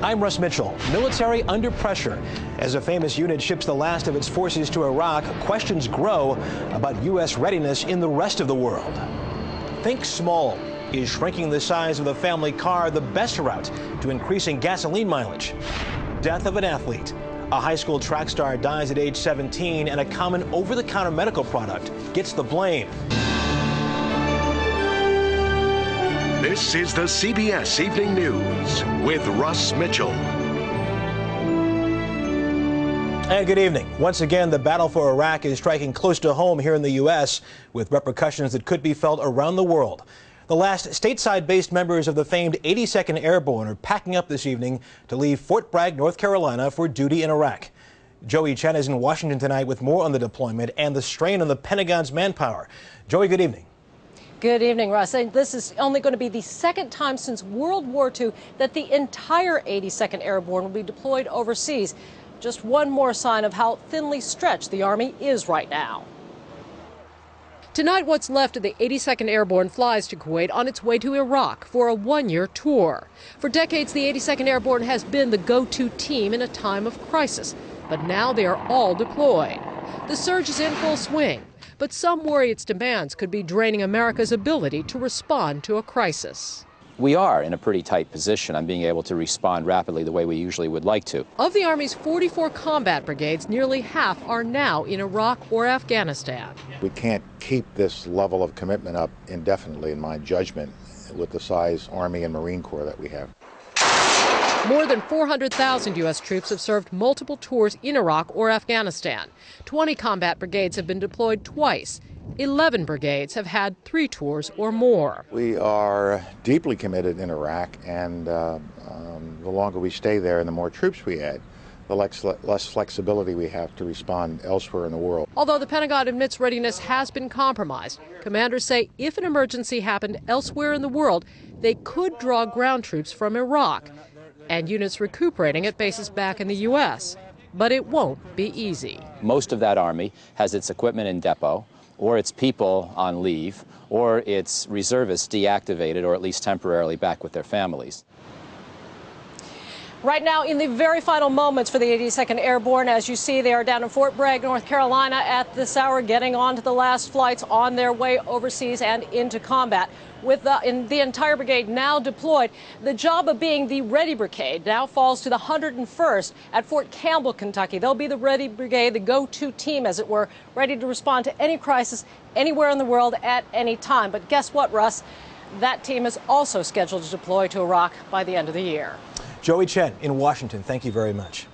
I'm Russ Mitchell. Military under pressure. As a famous unit ships the last of its forces to Iraq, questions grow about U.S. readiness in the rest of the world. Think small. Is shrinking the size of the family car the best route to increasing gasoline mileage? Death of an athlete. A high school track star dies at age 17, and a common over-the-counter medical product gets the blame. This is the CBS Evening News with Russ Mitchell. And good evening. Once again, the battle for Iraq is striking close to home here in the U.S., with repercussions that could be felt around the world. The last stateside-based members of the famed 82nd Airborne are packing up this evening to leave Fort Bragg, North Carolina for duty in Iraq. Joey Chen is in Washington tonight with more on the deployment and the strain on the Pentagon's manpower. Joey, good evening. Good evening, Russ. And this is only going to be the second time since World War II that the entire 82nd Airborne will be deployed overseas. Just one more sign of how thinly stretched the Army is right now. Tonight, what's left of the 82nd Airborne flies to Kuwait on its way to Iraq for a one-year tour. For decades, the 82nd Airborne has been the go-to team in a time of crisis, but now they are all deployed. The surge is in full swing, but some worry its demands could be draining America's ability to respond to a crisis. We are in a pretty tight position on being able to respond rapidly the way we usually would like to. Of the Army's 44 combat brigades, nearly half are now in Iraq or Afghanistan. We can't keep this level of commitment up indefinitely, in my judgment, with the size Army and Marine Corps that we have. More than 400,000 U.S. troops have served multiple tours in Iraq or Afghanistan. 20 combat brigades have been deployed twice. 11 brigades have had 3 tours or more. We are deeply committed in Iraq, and the longer we stay there and the more troops we add, the less flexibility we have to respond elsewhere in the world. Although the Pentagon admits readiness has been compromised, commanders say if an emergency happened elsewhere in the world, they could draw ground troops from Iraq and units recuperating at bases back in the U.S. But it won't be easy. Most of that Army has its equipment in depot, or its people on leave, or its reservists deactivated or at least temporarily back with their families. Right now, in the very final moments for the 82nd Airborne, as you see, they are down in Fort Bragg, North Carolina at this hour, getting on to the last flights on their way overseas and into combat. With the entire brigade now deployed, the job of being the Ready Brigade now falls to the 101st at Fort Campbell, Kentucky. They'll be the Ready Brigade, the go-to team, as it were, ready to respond to any crisis anywhere in the world at any time. But guess what, Russ? That team is also scheduled to deploy to Iraq by the end of the year. Joey Chen in Washington, thank you very much.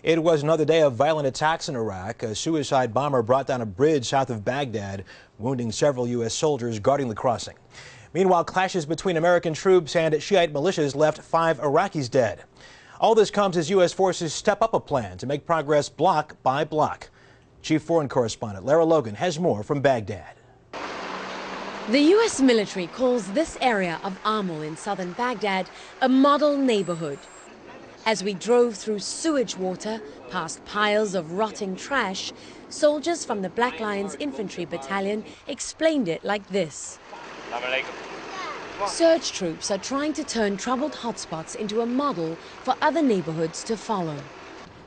It was another day of violent attacks in Iraq. A suicide bomber brought down a bridge south of Baghdad, wounding several U.S. soldiers guarding the crossing. Meanwhile, clashes between American troops and Shiite militias left 5 Iraqis dead. All this comes as U.S. forces step up a plan to make progress block by block. Chief Foreign Correspondent Lara Logan has more from Baghdad. The U.S. military calls this area of Amul in southern Baghdad a model neighborhood. As we drove through sewage water, past piles of rotting trash, soldiers from the Black Lions Infantry Battalion explained it like this. Surge troops are trying to turn troubled hotspots into a model for other neighborhoods to follow.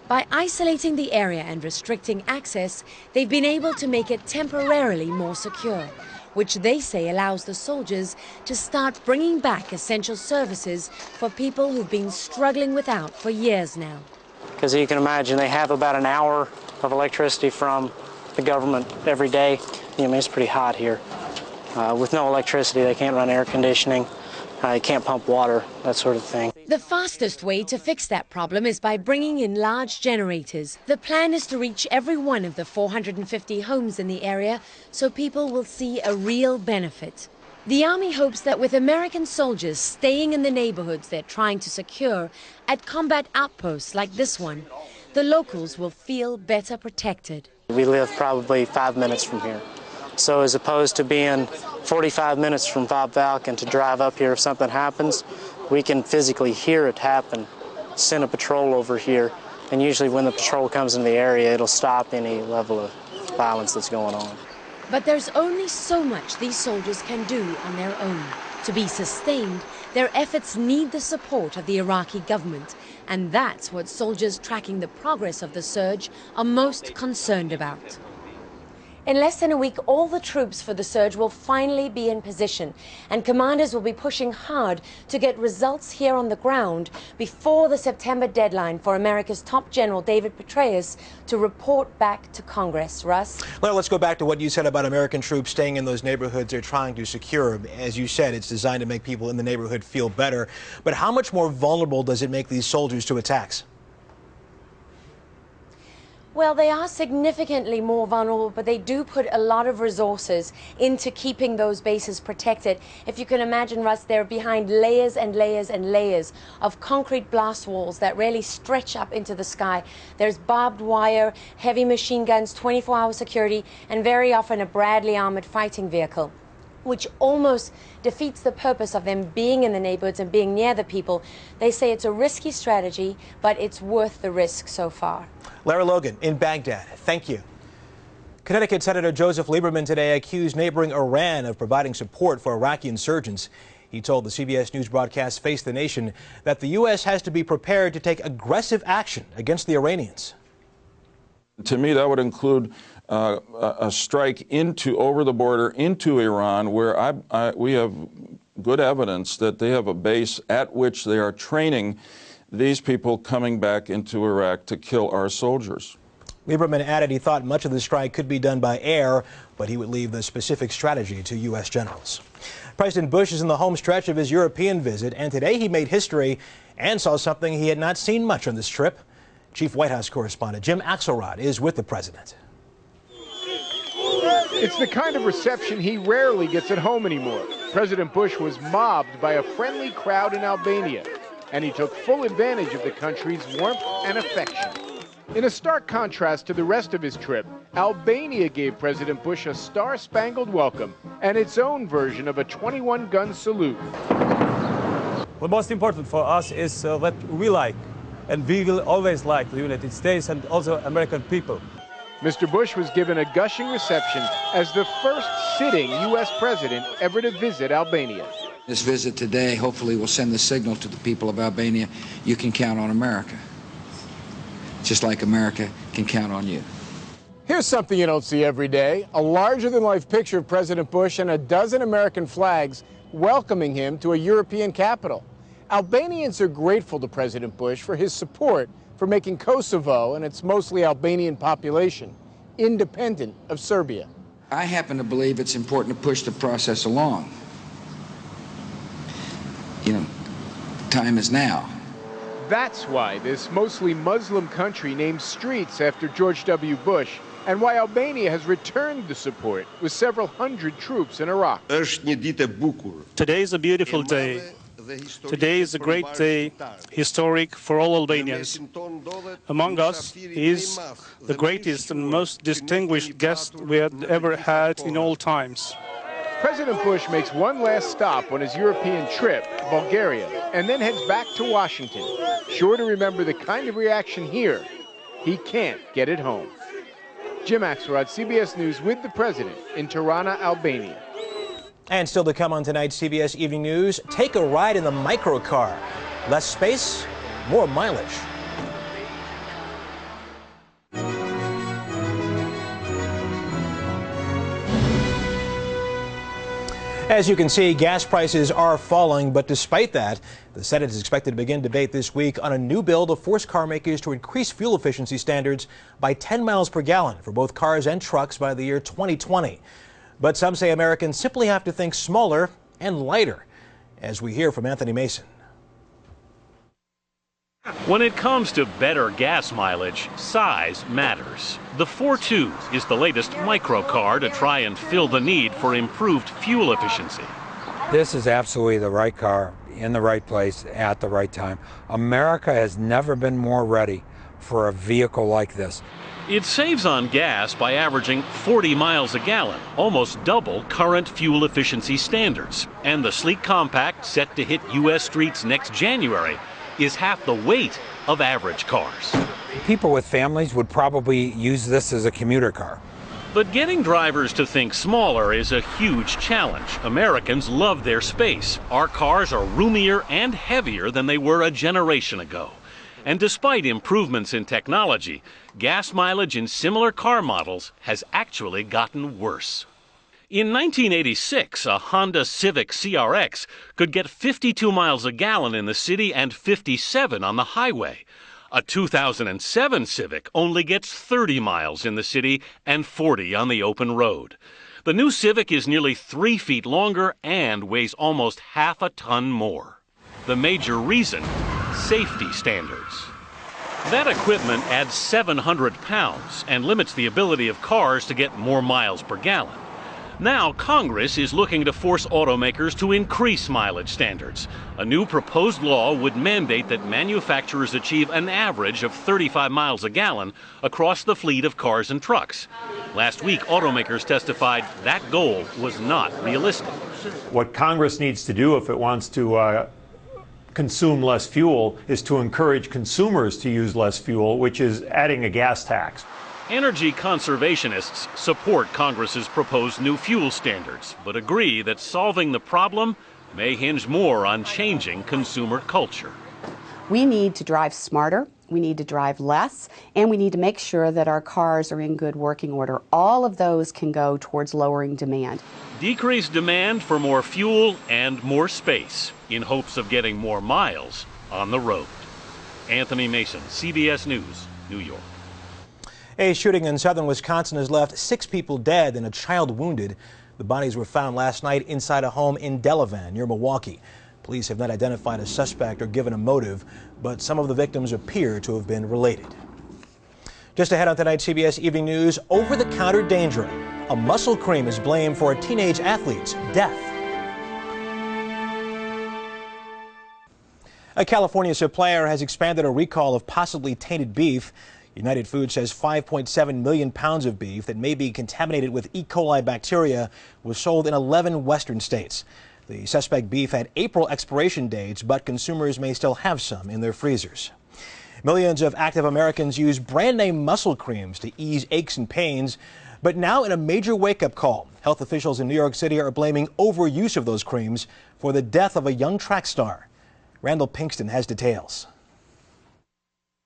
By isolating the area and restricting access, they've been able to make it temporarily more secure, which they say allows the soldiers to start bringing back essential services for people who've been struggling without for years now. Because you can imagine they have about an hour of electricity from the government every day. I mean, it's pretty hot here. With no electricity, they can't run air conditioning, they can't pump water, that sort of thing. The fastest way to fix that problem is by bringing in large generators. The plan is to reach every one of the 450 homes in the area so people will see a real benefit. The Army hopes that with American soldiers staying in the neighborhoods they're trying to secure at combat outposts like this one, the locals will feel better protected. We live probably 5 minutes from here. So as opposed to being 45 minutes from Bob Falcon to drive up here if something happens, we can physically hear it happen, send a patrol over here, and usually when the patrol comes into the area, it'll stop any level of violence that's going on. But there's only so much these soldiers can do on their own. To be sustained, their efforts need the support of the Iraqi government, and that's what soldiers tracking the progress of the surge are most concerned about. In less than a week, all the troops for the surge will finally be in position, and commanders will be pushing hard to get results here on the ground before the September deadline for America's top general, David Petraeus, to report back to Congress. Russ? Well, let's go back to what you said about American troops staying in those neighborhoods they're trying to secure. As you said, it's designed to make people in the neighborhood feel better. But how much more vulnerable does it make these soldiers to attacks? Well, they are significantly more vulnerable, but they do put a lot of resources into keeping those bases protected. If you can imagine, Russ, they're behind layers and layers and layers of concrete blast walls that really stretch up into the sky. There's barbed wire, heavy machine guns, 24-hour security, and very often a Bradley armored fighting vehicle, which almost defeats the purpose of them being in the neighborhoods and being near the people. They say it's a risky strategy, but it's worth the risk so far. Lara Logan in Baghdad, thank you. Connecticut Senator Joseph Lieberman today accused neighboring Iran of providing support for Iraqi insurgents. He told the CBS News broadcast Face the Nation that the U.S. has to be prepared to take aggressive action against the Iranians. To me, that would include a strike over the border into Iran, where we have good evidence that they have a base at which they are training these people coming back into Iraq to kill our soldiers. Lieberman added he thought much of the strike could be done by air, but he would leave the specific strategy to U.S. generals. President Bush is in the home stretch of his European visit, and today he made history and saw something he had not seen much on this trip. Chief White House correspondent Jim Axelrod is with the president. It's the kind of reception he rarely gets at home anymore. President Bush was mobbed by a friendly crowd in Albania, and he took full advantage of the country's warmth and affection. In a stark contrast to the rest of his trip, Albania gave President Bush a star-spangled welcome and its own version of a 21-gun salute. What most important for us is that we like, and we will always like, the United States and also American people. Mr. Bush was given a gushing reception as the first sitting U.S. president ever to visit Albania. This visit today hopefully will send the signal to the people of Albania, you can count on America, just like America can count on you. Here's something you don't see every day, a larger-than-life picture of President Bush and a dozen American flags welcoming him to a European capital. Albanians are grateful to President Bush for his support for making Kosovo and its mostly Albanian population independent of Serbia. I happen to believe it's important to push the process along. You know, time is now. That's why this mostly Muslim country named streets after George W. Bush, and why Albania has returned the support with several hundred troops in Iraq. Today is a beautiful day. Today is a great day, historic for all Albanians. Among us is the greatest and most distinguished guest we had ever had in all times. President Bush makes one last stop on his European trip, Bulgaria, and then heads back to Washington, sure to remember the kind of reaction here he can't get at home. Jim Axelrod, CBS News, with the president in Tirana, Albania. And still to come on tonight's CBS Evening News, take a ride in the microcar. Less space, more mileage. As you can see, gas prices are falling, but despite that, the Senate is expected to begin debate this week on a new bill to force car makers to increase fuel efficiency standards by 10 miles per gallon for both cars and trucks by the year 2020. But some say Americans simply have to think smaller and lighter, as we hear from Anthony Mason. When it comes to better gas mileage, size matters. The 4.2 is the latest microcar to try and fill the need for improved fuel efficiency. This is absolutely the right car in the right place at the right time. America has never been more ready for a vehicle like this. It saves on gas by averaging 40 miles a gallon, almost double current fuel efficiency standards. And the sleek compact, set to hit U.S. streets next January, is half the weight of average cars. People with families would probably use this as a commuter car. But getting drivers to think smaller is a huge challenge. Americans love their space. Our cars are roomier and heavier than they were a generation ago. And despite improvements in technology, gas mileage in similar car models has actually gotten worse. In 1986, a Honda Civic CRX could get 52 miles a gallon in the city and 57 on the highway. A 2007 Civic only gets 30 miles in the city and 40 on the open road. The new Civic is nearly 3 feet longer and weighs almost half a ton more. The major reason? Safety standards. That equipment adds 700 pounds and limits the ability of cars to get more miles per gallon. Now, Congress is looking to force automakers to increase mileage standards. A new proposed law would mandate that manufacturers achieve an average of 35 miles a gallon across the fleet of cars and trucks. Last week, automakers testified that goal was not realistic. What Congress needs to do if it wants to consume less fuel is to encourage consumers to use less fuel, which is adding a gas tax. Energy conservationists support Congress's proposed new fuel standards, but agree that solving the problem may hinge more on changing consumer culture. We need to drive smarter, we need to drive less, and we need to make sure that our cars are in good working order. All of those can go towards lowering demand. Decrease demand for more fuel and more space in hopes of getting more miles on the road. Anthony Mason, CBS News, New York. A shooting in southern Wisconsin has left 6 people dead and a child wounded. The bodies were found last night inside a home in Delavan near Milwaukee. Police have not identified a suspect or given a motive, but some of the victims appear to have been related. Just ahead on tonight's CBS Evening News, over-the-counter danger. A muscle cream is blamed for a teenage athlete's death. A California supplier has expanded a recall of possibly tainted beef. United Foods says 5.7 million pounds of beef that may be contaminated with E. coli bacteria was sold in 11 western states. The suspect beef had April expiration dates, but consumers may still have some in their freezers. Millions of active Americans use brand name muscle creams to ease aches and pains, but now in a major wake-up call, health officials in New York City are blaming overuse of those creams for the death of a young track star. Randall Pinkston has details.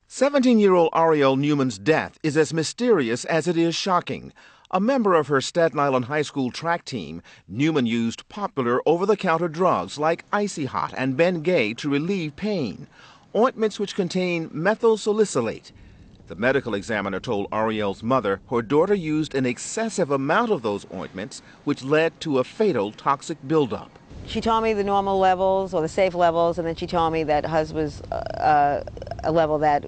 17-year-old Ariel Newman's death is as mysterious as it is shocking. A member of her Staten Island High School track team, Newman used popular over-the-counter drugs like Icy Hot and Bengay to relieve pain, ointments which contain methyl salicylate. The medical examiner told Ariel's mother her daughter used an excessive amount of those ointments, which led to a fatal toxic buildup. She told me the normal levels or the safe levels, and then she told me that hers was a level that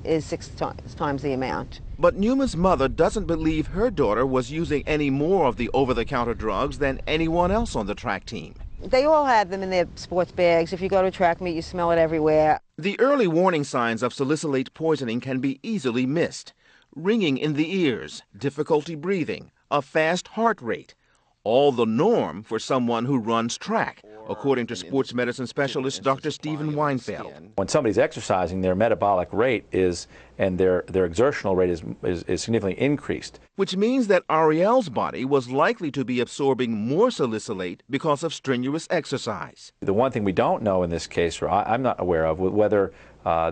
is 6 times the amount. But Newman's mother doesn't believe her daughter was using any more of the over-the-counter drugs than anyone else on the track team. They all have them in their sports bags. If you go to a track meet, you smell it everywhere. The early warning signs of salicylate poisoning can be easily missed. Ringing in the ears, difficulty breathing, a fast heart rate. All the norm for someone who runs track, according to sports medicine specialist Dr. Stephen Weinfeld. When somebody's exercising, their metabolic rate and their exertional rate is significantly increased. Which means that Ariel's body was likely to be absorbing more salicylate because of strenuous exercise. The one thing we don't know in this case, or I'm not aware of, whether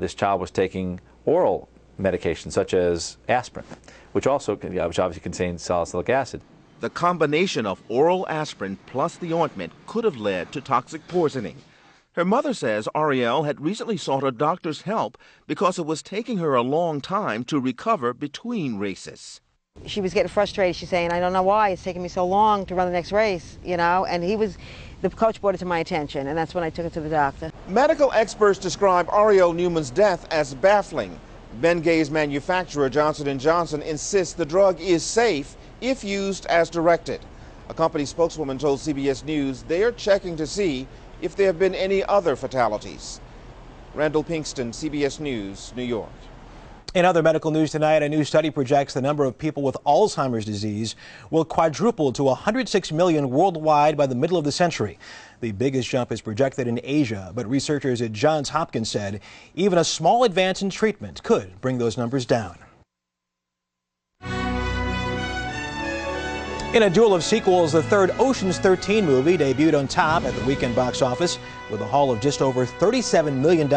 this child was taking oral medication such as aspirin, which obviously contains salicylic acid. The combination of oral aspirin plus the ointment could have led to toxic poisoning. Her mother says Ariel had recently sought a doctor's help because it was taking her a long time to recover between races. She was getting frustrated. She's saying, I don't know why it's taking me so long to run the next race, you know, and the coach brought it to my attention, and that's when I took it to the doctor. Medical experts describe Ariel Newman's death as baffling. Bengay's manufacturer, Johnson & Johnson, insists the drug is safe if used as directed. A company spokeswoman told CBS News they are checking to see if there have been any other fatalities. Randall Pinkston, CBS News, New York. In other medical news tonight, a new study projects the number of people with Alzheimer's disease will quadruple to 106 million worldwide by the middle of the century. The biggest jump is projected in Asia, but researchers at Johns Hopkins said even a small advance in treatment could bring those numbers down. In a duel of sequels, the third Ocean's 13 movie debuted on top at the weekend box office with a haul of just over $37 million.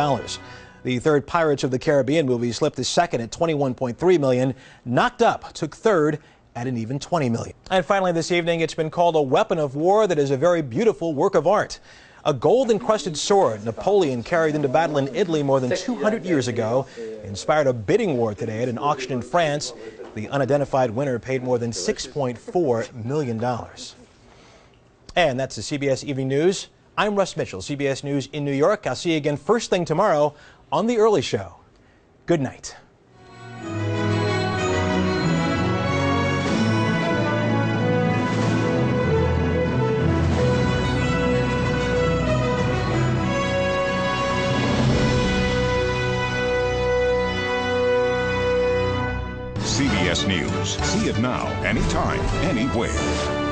The third Pirates of the Caribbean movie slipped to second at $21.3 million. Knocked Up took third at an even $20 million. And finally this evening, it's been called a weapon of war that is a very beautiful work of art. A gold-encrusted sword Napoleon carried into battle in Italy more than 200 years ago inspired a bidding war today at an auction in France. The unidentified winner paid more than $6.4 million. And that's the CBS Evening News. I'm Russ Mitchell, CBS News in New York. I'll see you again first thing tomorrow on The Early Show. Good night. CBS News. See it now, anytime, anywhere.